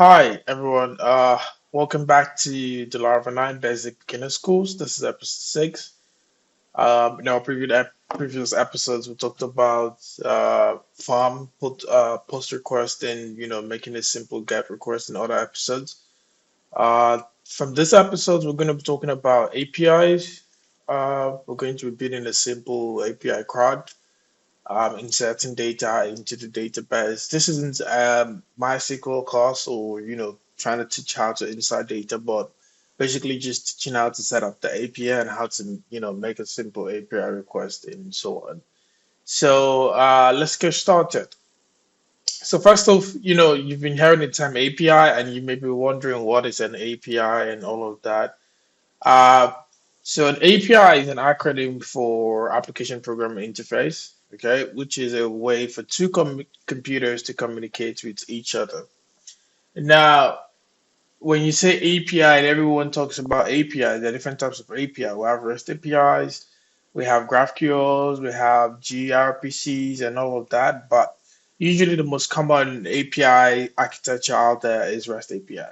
Hi everyone. Welcome back to the Laravel 9 Basic Beginner Schools. This is episode 6. In our previous episodes, we talked about post request and making a simple GET request in other episodes. From this episode, we're going to be talking about APIs. We're going to be building a simple API CRUD, inserting data into the database. This isn't MySQL course or trying to teach how to insert data, but basically just teaching how to set up the API and how to make a simple API request and so on. So let's get started. So first off, you've been hearing the term API and you may be wondering what is an API and all of that. Uh, so an API is an acronym for Application Programming Interface, okay, which is a way for two computers to communicate with each other. Now, when you say API and everyone talks about API, there are different types of API. We have REST APIs, we have GraphQLs, we have gRPCs and all of that, but usually the most common API architecture out there is REST API,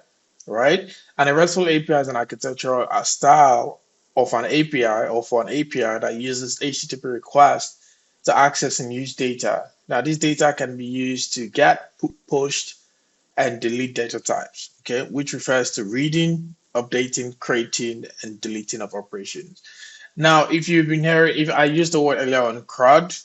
right? And a RESTful API is an architectural style of an API or for an API that uses HTTP requests to access and use data. Now, this data can be used to get, pushed, and delete data types, okay, which refers to reading, updating, creating, and deleting of operations. Now, if you've been hearing, if I used the word earlier on CRUD,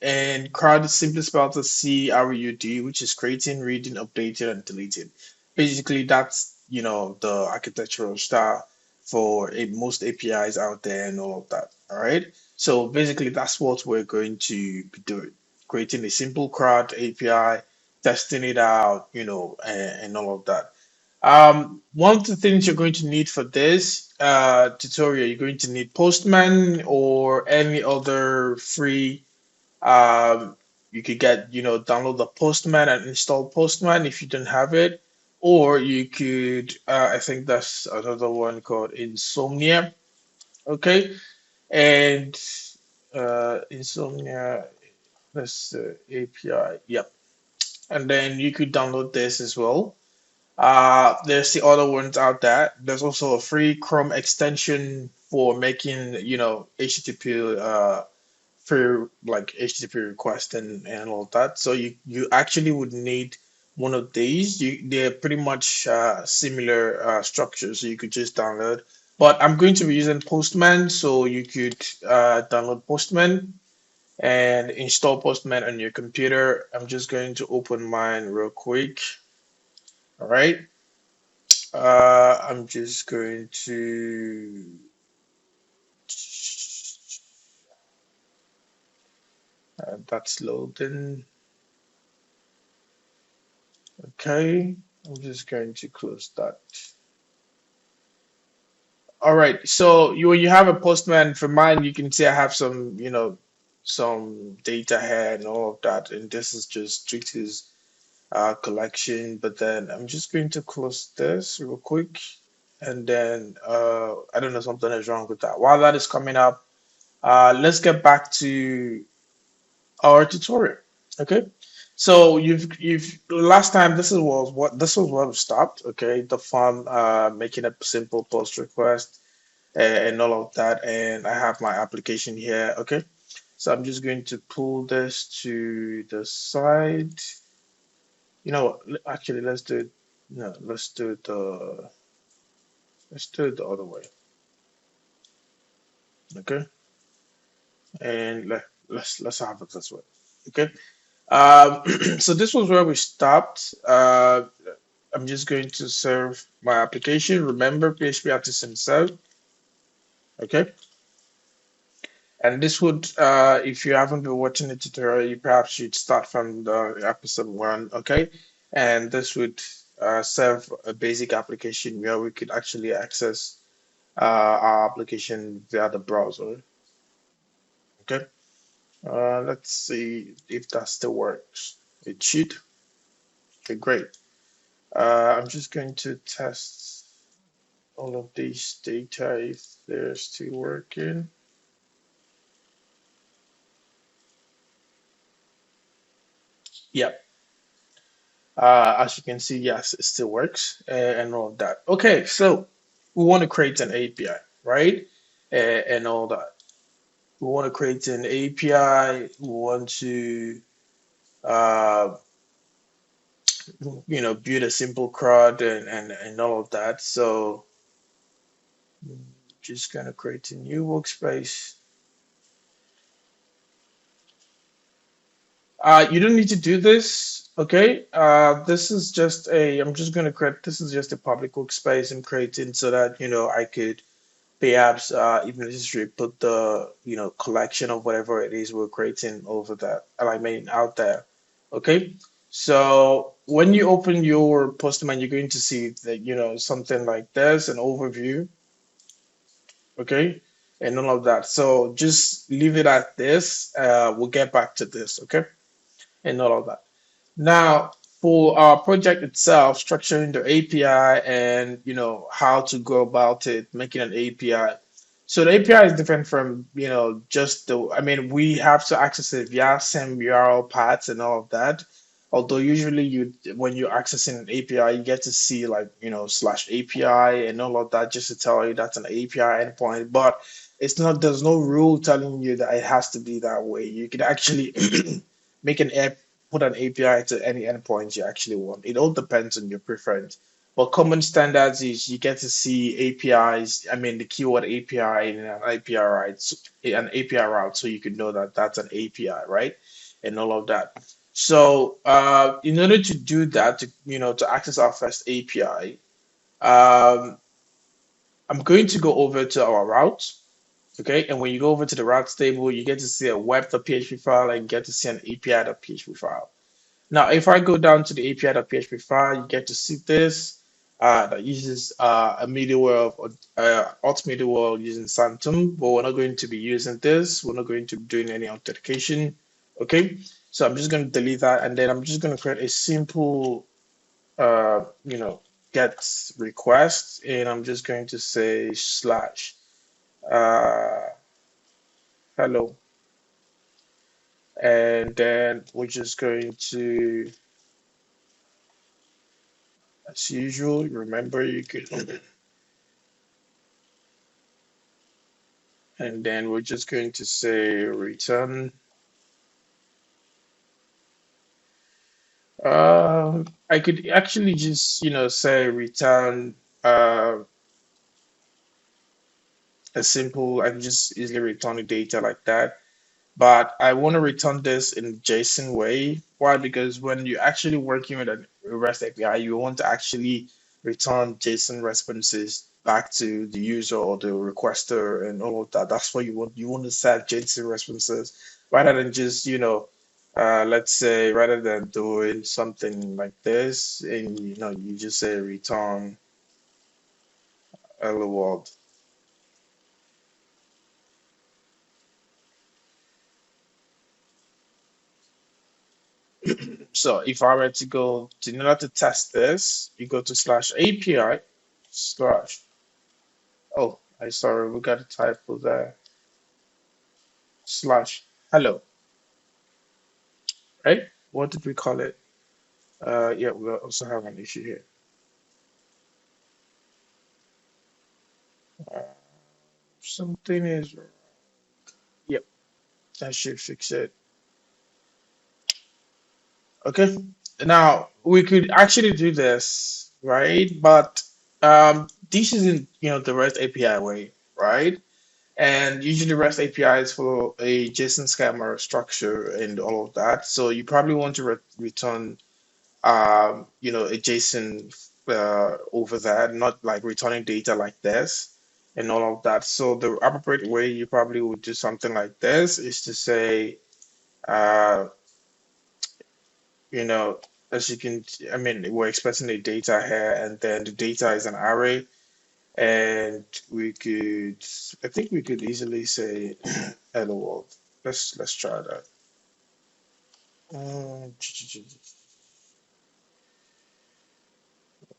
and CRUD is simply spelled as CRUD, which is creating, reading, updating, and deleting. Basically, that's the architectural style for most APIs out there and all of that. All right. So basically, that's what we're going to be doing: creating a simple CRUD API, testing it out, and all of that. One of the things you're going to need for this tutorial, you're going to need Postman or any other free. Um, you could download the Postman and install Postman if you don't have it, or you could, I think that's another one called Insomnia. Okay, and Insomnia, that's the API. Yep, and then you could download this as well. There's the other ones out there. There's also a free Chrome extension for making, HTTP free like HTTP request and all that. So you actually would need one of these. They're pretty much similar structures, so you could just download. But I'm going to be using Postman, so you could download Postman and install Postman on your computer. I'm just going to open mine real quick. All right. I'm just going to. That's loading. Okay. I'm just going to close that. All right. So when you have a Postman, for mine, you can see I have some, some data here and all of that. And this is just Trixie's collection. But then I'm just going to close this real quick. And then I don't know, something is wrong with that. While that is coming up, let's get back to our tutorial. Okay. So you've last time this was where we stopped. Okay, the fun making a simple post request and all of that, and I have my application here. Okay, so I'm just going to pull this to the side. Actually, let's do it. No, let's do it the other way. Okay, and let's have it this way. Okay. So this was where we stopped. I'm just going to serve my application. Remember, PHP Artisan serve. Okay. And this would, if you haven't been watching the tutorial, you perhaps should start from the episode 1. Okay. And this would serve a basic application where we could actually access our application via the browser. Okay. Let's see if that still works. It should. Okay, great. I'm just going to test all of these data if they're still working. Yep. As you can see, yes, it still works and all of that. Okay, so we want to create an API, right? And all that. We want to create an API. We want to, uh, build a simple CRUD and all of that. So just gonna create a new workspace. You don't need to do this, okay? This is just I'm just gonna create, this is just a public workspace I'm creating so that, I could perhaps, if necessary, put the, collection of whatever it is we're creating over that, I mean, out there, okay? So when you open your Postman, you're going to see that, something like this, an overview, okay? And all of that. So just leave it at this. We'll get back to this, okay? And all of that. Now, for our project itself, structuring the API and how to go about it, making an API. So the API is different from just the. I mean, we have to access it via some URL paths and all of that. Although usually when you're accessing an API, you get to see like slash API and all of that just to tell you that's an API endpoint. But it's not. There's no rule telling you that it has to be that way. You could actually make an app put an API to any endpoint you actually want. It all depends on your preference. But common standards is you get to see APIs, I mean the keyword API in an API route, so you could know that that's an API, right? And all of that. So in order to do that, to access our first API, I'm going to go over to our route. Okay, and when you go over to the routes table, you get to see a web.php file and get to see an API.php file. Now, if I go down to the API.php file, you get to see this that uses a middleware of auth middleware using Santum, but we're not going to be using this. We're not going to be doing any authentication. Okay, so I'm just going to delete that, and then I'm just going to create a simple, uh, you know, get request, and I'm just going to say slash uh, hello, and then we're just going to, as usual, remember you could. And then we're just going to say return. I could actually just, say return a simple, I can just easily return the data like that. But I want to return this in JSON way. Why? Because when you're actually working with a REST API, you want to actually return JSON responses back to the user or the requester and all of that. That's what you want. You want to set JSON responses rather than just, let's say, rather than doing something like this, and you just say return hello world. So if I were to go to, in order to test this, you go to slash API slash, oh, I sorry, we got a typo there, slash hello, right? What did we call it? Yeah, we also have an issue here. Uh, something is, yep, that should fix it. Okay, now we could actually do this, right? But this isn't, the REST API way, right? And usually REST APIs follow a JSON schema structure and all of that. So you probably want to return, a JSON over that, not like returning data like this and all of that. So the appropriate way you probably would do something like this is to say, uh, you know, as you can, I mean, we're expressing the data here, and then the data is an array, and we could, I think we could easily say hello world. Let's try that. Um,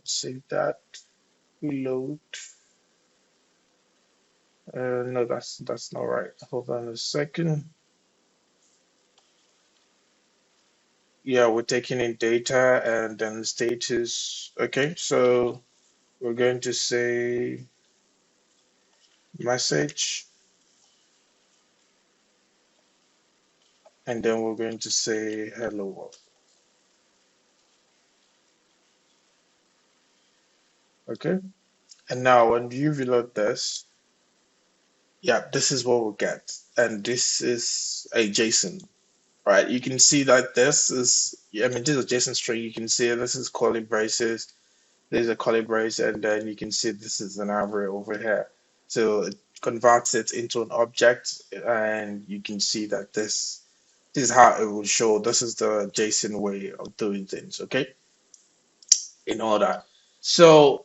Save that. Reload. No, that's not right. Hold on a second. yeah, we're taking in data and then status. Okay, so we're going to say message, and then we're going to say hello world. Okay, and now when you reload this, yeah, this is what we'll get, and this is a JSON, right? You can see that this is, I mean, this is a JSON string. You can see this is curly braces. There's a curly brace, and then you can see this is an array over here. So it converts it into an object, and you can see that this is how it will show. This is the JSON way of doing things, okay? In order. So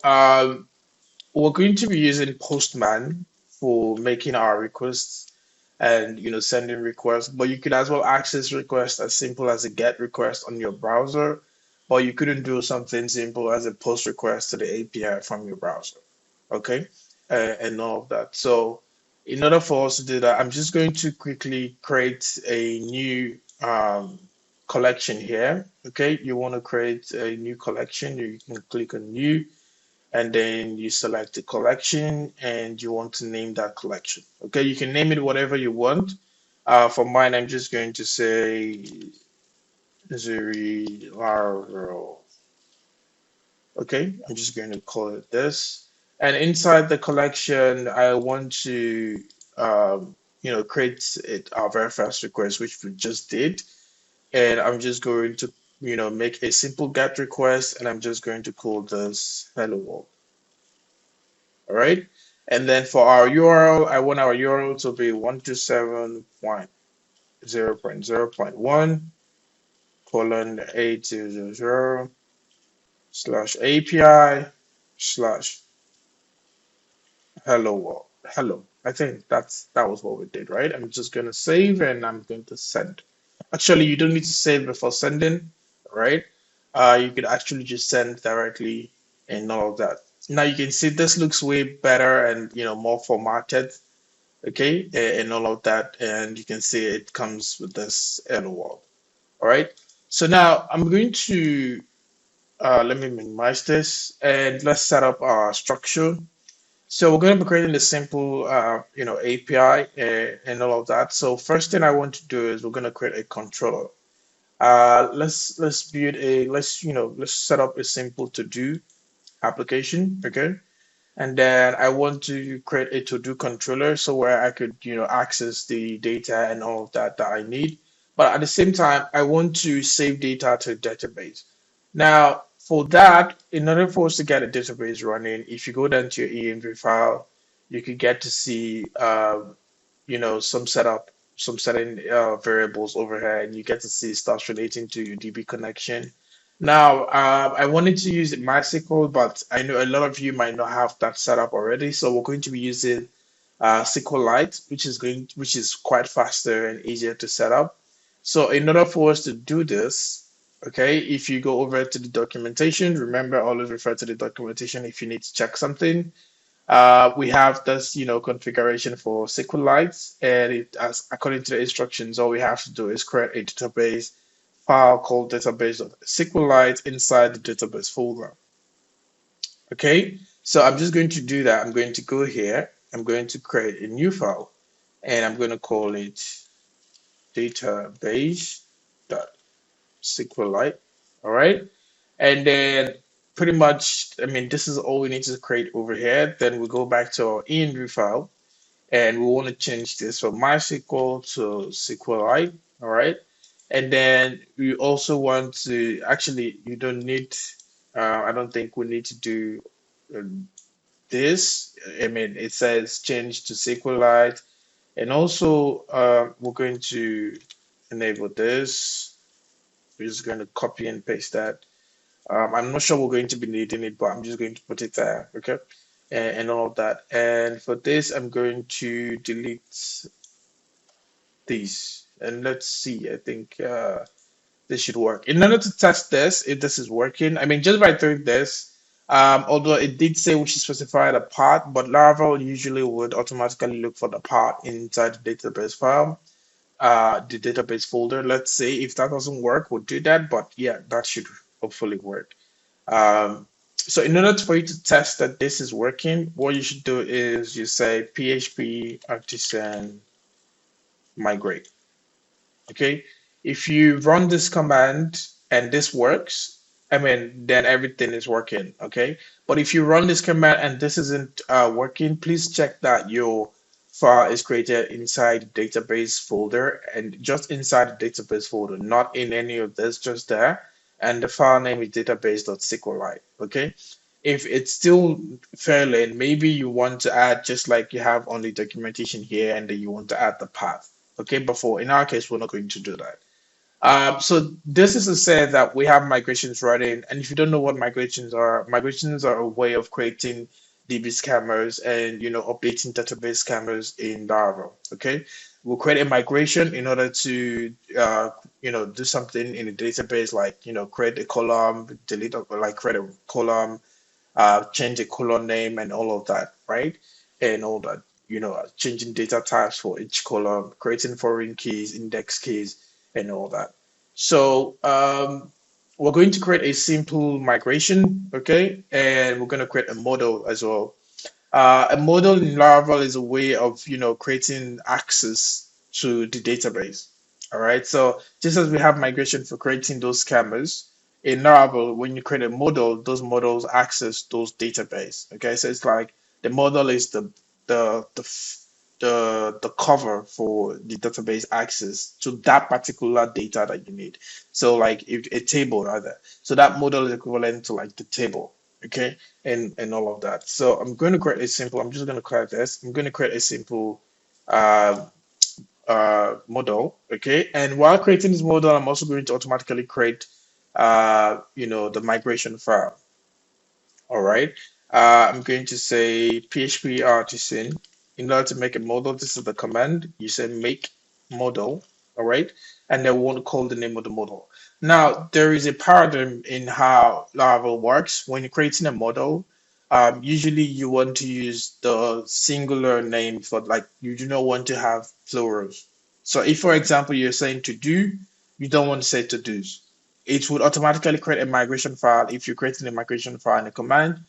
we're going to be using Postman for making our requests and sending requests, but you could as well access requests as simple as a get request on your browser, or you couldn't do something simple as a post request to the API from your browser. Okay, and all of that. So in order for us to do that, I'm just going to quickly create a new collection here. Okay, you want to create a new collection, you can click on new, and then you select the collection and you want to name that collection. Okay, you can name it whatever you want. For mine, I'm just going to say Zuri Laravel. Okay, I'm just going to call it this. And inside the collection, I want to, create our very first request, which we just did. And I'm just going to, make a simple GET request, and I'm just going to call this hello world. All right. And then for our URL, I want our URL to be 127.0.0.1 colon 8000 slash API slash hello world. Hello. I think that was what we did, right? I'm just gonna save and I'm going to send. Actually, you don't need to save before sending, right? You could actually just send directly and all of that. Now you can see this looks way better and more formatted, okay, and all of that. And you can see it comes with this hello world. All right. So now I'm going to let me minimize this and let's set up our structure. So we're going to be creating a simple, API and all of that. So first thing I want to do is we're going to create a controller. Let's build a let's set up a simple to do application, okay? And then I want to create a to-do controller so where I could, access the data and all of that that I need. But at the same time, I want to save data to a database. Now, for that, in order for us to get a database running, if you go down to your env file, you could get to see, some setup, some setting variables over here, and you get to see stuff relating to your DB connection. Now, I wanted to use MySQL, but I know a lot of you might not have that set up already, so we're going to be using SQLite, which is quite faster and easier to set up. So, in order for us to do this, okay, if you go over to the documentation, remember always refer to the documentation if you need to check something. We have this, configuration for SQLite, and as according to the instructions, all we have to do is create a database file called database.sqlite inside the database folder. Okay, so I'm just going to do that. I'm going to go here. I'm going to create a new file, and I'm going to call it database.sqlite. All right, and then pretty much, I mean, this is all we need to create over here. Then we go back to our env file and we want to change this from MySQL to SQLite, all right? And then we also want to, actually, you don't need, I don't think we need to do uh, this. I mean, it says change to SQLite. And also, we're going to enable this. We're just going to copy and paste that. I'm not sure we're going to be needing it, but I'm just going to put it there, okay? And all of that. And for this, I'm going to delete these. And let's see, I think this should work. In order to test this, if this is working, I mean, just by doing this, although it did say we should specify the path, but Laravel usually would automatically look for the path inside the database file. the database folder. Let's say if that doesn't work, we'll do that. But yeah, that should hopefully work. So in order for you to test that this is working, what you should do is you say PHP artisan migrate. Okay, if you run this command and this works, I mean, then everything is working. Okay, but if you run this command and this isn't working, please check that your file is created inside the database folder and just inside the database folder, not in any of this, just there. And the file name is database.sqlite. Okay, if it's still failing, maybe you want to add just like you have on the documentation here, and then you want to add the path. Okay, but for in our case, we're not going to do that. So this is to say that we have migrations running, and if you don't know what migrations are a way of creating DB scammers and updating database scammers in Laravel. Okay, we'll create a migration in order to do something in a database like create a column, delete or like create a column, change a column name and all of that, right? And all that, changing data types for each column, creating foreign keys, index keys, and all that. So we're going to create a simple migration, okay? And we're going to create a model as well. A model in Laravel is a way of, creating access to the database. All right. So just as we have migration for creating those scammers, in Laravel, when you create a model, those models access those database. Okay. So it's like the model is the the f- the cover for the database access to that particular data that you need. So like if a table rather. So that model is equivalent to like the table. Okay, and all of that. So I'm going to create a simple. I'm just going to create this. I'm going to create a simple uh, model. Okay, and while creating this model, I'm also going to automatically create the migration file. All right. I'm going to say PHP artisan. In order to make a model, this is the command. You say make model. All right. And then we want to call the name of the model. Now, there is a paradigm in how Laravel works. When you're creating a model, usually you want to use the singular name for like, you do not want to have plurals. So if, for example, you're saying to do, you don't want to say to do's. It would automatically create a migration file if you're creating a migration file in a command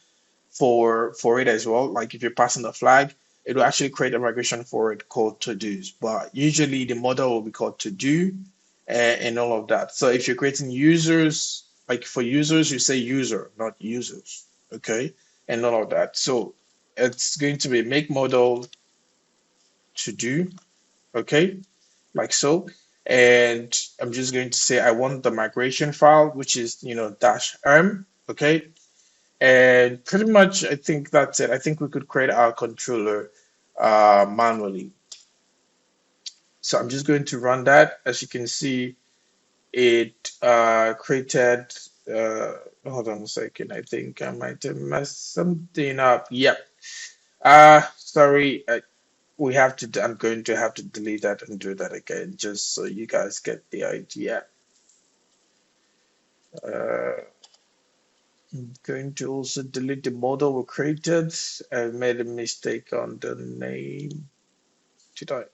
for it as well. Like if you're passing the flag, it will actually create a migration for it called to do's. But usually the model will be called to do and all of that. So if you're creating users, like for users, you say user, not users. Okay, and all of that. So it's going to be make model to do. Okay, like so. And I'm just going to say I want the migration file, which is dash m. Okay, and pretty much I think that's it. I think we could create our controller manually. So I'm just going to run that. As you can see, it created. Hold on a second. I think I might have messed something up. Yep. Sorry. We have to. I'm going to have to delete that and do that again, just so you guys get the idea. Uh, I'm going to also delete the model we created. I made a mistake on the name. Did I?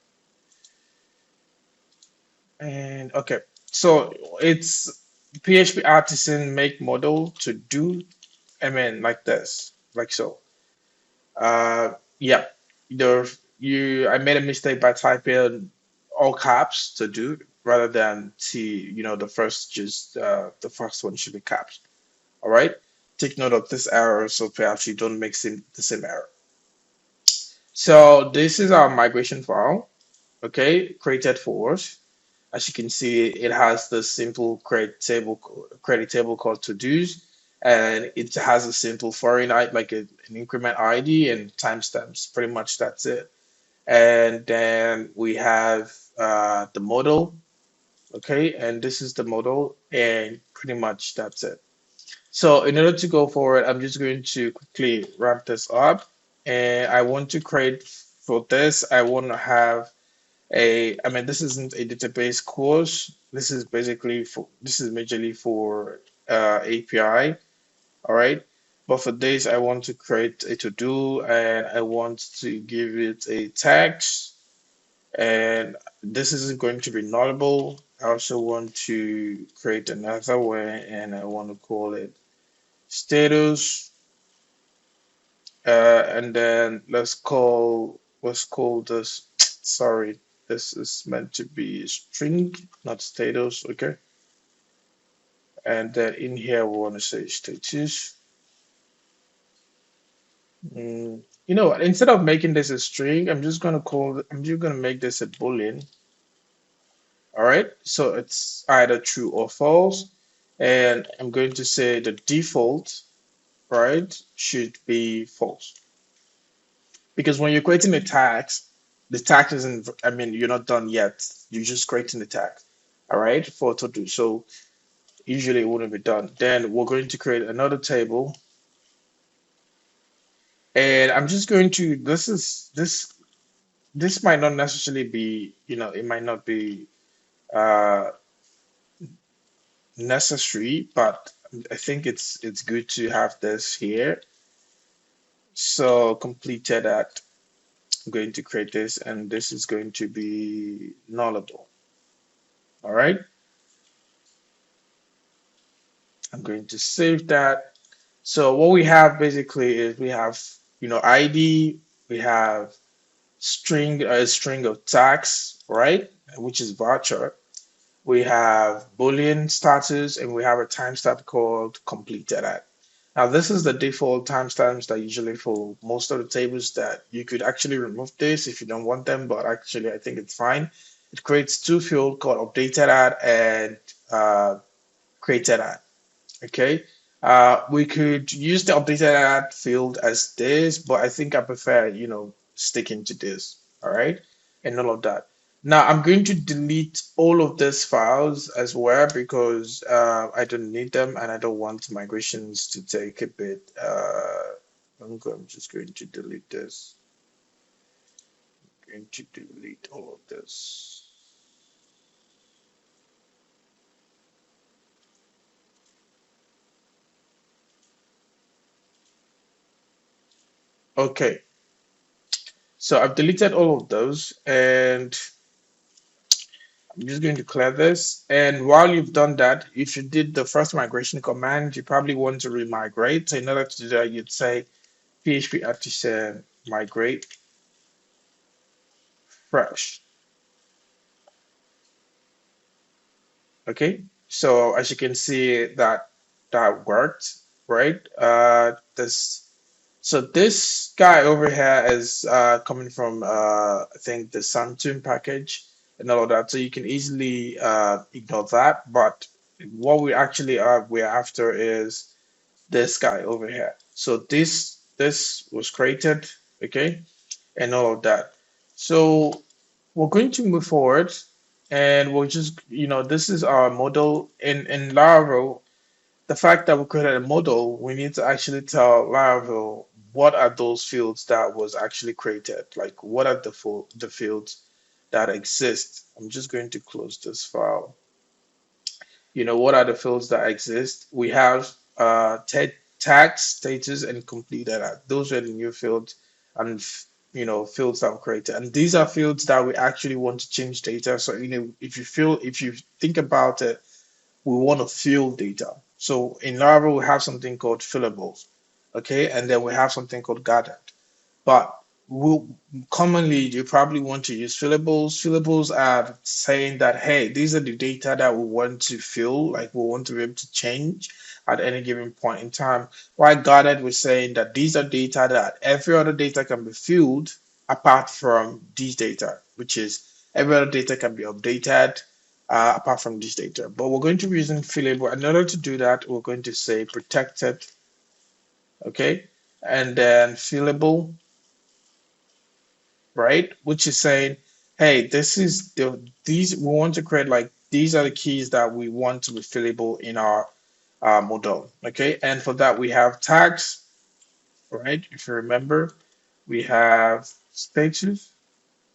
And okay, so it's PHP artisan make model to do. I mean, like this, like so. Yeah, I made a mistake by typing all caps to do rather than T. The first one should be caps. All right. Take note of this error so perhaps you don't make the same error. So this is our migration file, okay, created for us. As you can see, it has the simple credit table called to do's, and it has a simple foreign like an increment ID and timestamps. Pretty much that's it. And then we have the model, okay, and this is the model, and pretty much that's it. So in order to go forward, I'm just going to quickly wrap this up, and I want to create for this. I want to have I mean, this isn't a database course. This is majorly for API. All right. But for this, I want to create a to do and I want to give it a text And this isn't going to be nullable. I also want to create another way, and I want to call it status. And then let's call this sorry, this is meant to be string, not status, okay? And then in here we want to say status. Instead of making this a string, I'm just gonna make this a boolean. All right, so it's either true or false, and I'm going to say the default, right, should be false. Because when you're creating a tax, the tax isn't, I mean, you're not done yet. You're just creating the tax, all right, for to do. So usually it wouldn't be done. Then we're going to create another table, and I'm just going to, this might not necessarily be, it might not be uh, necessary, but I think it's good to have this here. So completed that. I'm going to create this, and this is going to be nullable. All right. I'm going to save that. So what we have basically is we have, ID, we have a string of tags, right? Which is voucher. We have Boolean status, and we have a timestamp called completed at. Now, this is the default timestamps that usually for most of the tables that you could actually remove this if you don't want them, but actually I think it's fine. It creates two fields called updated at and created at. Okay. We could use the updated ad field as this, but I think I prefer, sticking to this. All right. And all of that. Now I'm going to delete all of these files as well because I don't need them and I don't want migrations to take a bit. I'm just going to delete this. I'm going to delete all of this. Okay. So I've deleted all of those and I'm just going to clear this. And while you've done that, if you did the first migration command, you probably want to remigrate. So in order to do that, you'd say PHP artisan migrate fresh. Okay. So as you can see that worked, right? This guy over here is coming from I think the Samtune package and all of that. So you can easily ignore that. But what we're after is this guy over here. So this was created, okay, and all of that. So we're going to move forward and we'll just, this is our model in Laravel. The fact that we created a model, we need to actually tell Laravel what are those fields that was actually created, like what are the fields that exist. I'm just going to close this file. What are the fields that exist? We have tag, status, and complete data. Those are the new fields and fields that were created. And these are fields that we actually want to change data. So if you think about it, we want to fill data. So in Laravel, we have something called fillables, okay, and then we have something called gathered. But we'll, commonly, you probably want to use fillables. Fillables are saying that, hey, these are the data that we want to fill, like we want to be able to change at any given point in time. While gathered, we're saying that these are data that every other data can be filled apart from these data, which is every other data can be updated apart from this data. But we're going to be using fillable. In order to do that, we're going to say protected, okay, and then fillable, right? Which is saying, hey, these we want to create like these are the keys that we want to be fillable in our model, okay? And for that we have tags, right? If you remember, we have status,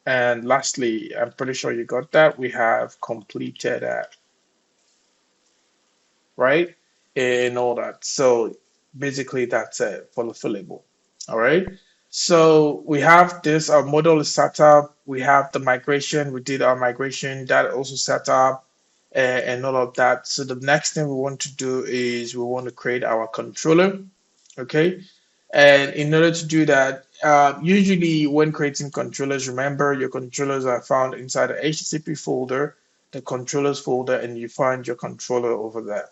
and lastly, I'm pretty sure you got that. We have completed that, right? And all that. So basically, that's it for the fillable. All right. So we have this, our model is set up. We have the migration. We did our migration that also set up and all of that. So the next thing we want to do is we want to create our controller. Okay. And in order to do that, usually when creating controllers, remember your controllers are found inside the HTTP folder, the controllers folder, and you find your controller over there.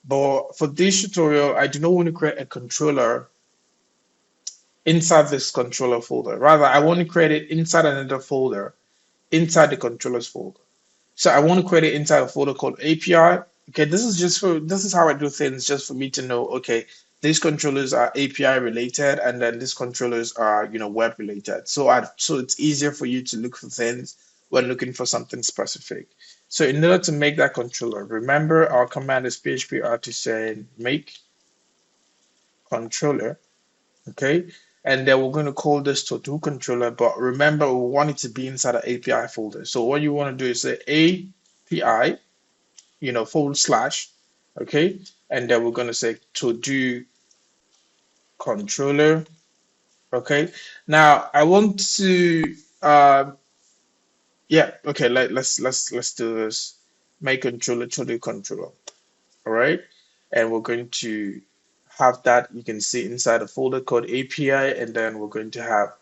But for this tutorial, I do not want to create a controller inside this controller folder. Rather, I want to create it inside another folder, inside the controllers folder. So I want to create it inside a folder called API. Okay, this is how I do things just for me to know, okay, these controllers are API related and then these controllers are, web related. So it's easier for you to look for things when looking for something specific. So in order to make that controller, remember our command is PHP artisan make controller. Okay, and then we're going to call this to-do controller, but remember we want it to be inside an API folder. So what you want to do is say API, / okay, and then we're going to say to-do controller. Okay, now I want to yeah, okay, let's do this. Make controller to-do controller. All right, and we're going to have that you can see inside a folder called API, and then we're going to have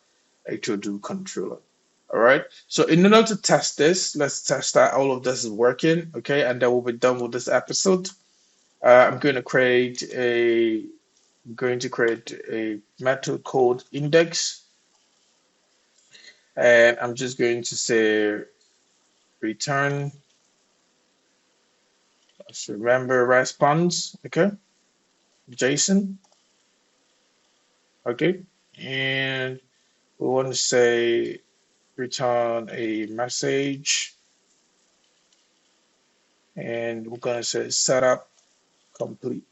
a to-do controller. All right. So in order to test this, let's test that all of this is working. Okay, and then we'll be done with this episode. I'm going to create a method called index, and I'm just going to say return. Let's remember response. Okay, JSON. Okay, and we want to say return a message, and we're going to say setup complete.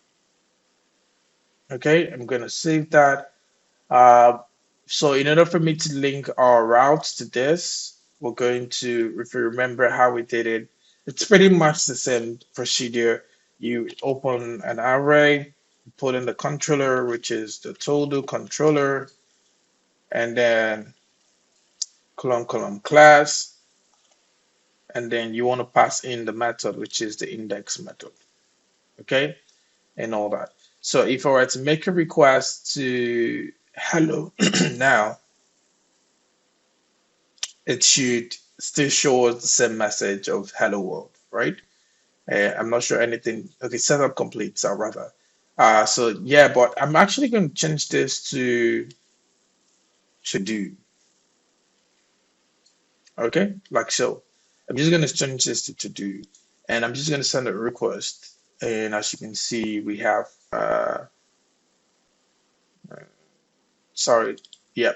Okay, I'm going to save that. Uh, so in order for me to link our routes to this, we're going to, if you remember how we did it, it's pretty much the same procedure. You open an array, put in the controller, which is the todo controller, and then column class, and then you want to pass in the method, which is the index method. Okay, and all that. So if I were to make a request to hello now, it should still show us the same message of hello world, right? I'm not sure anything. Okay, setup complete, so rather. So yeah, but I'm actually going to change this to do. Okay, like so. I'm just going to change this to do, and I'm just going to send a request. And as you can see, we have sorry, yeah,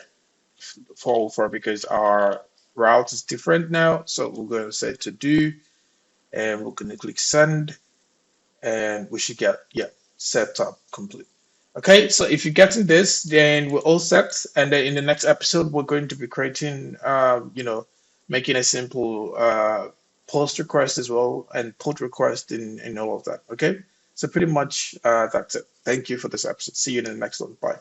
for because our route is different now. So we're going to say to do, and we're going to click send, and we should get, yeah, set up complete. Okay, so if you're getting this, then we're all set. And then in the next episode, we're going to be creating, making a simple post request as well and put request in all of that. Okay, so pretty much that's it. Thank you for this episode. See you in the next one. Bye.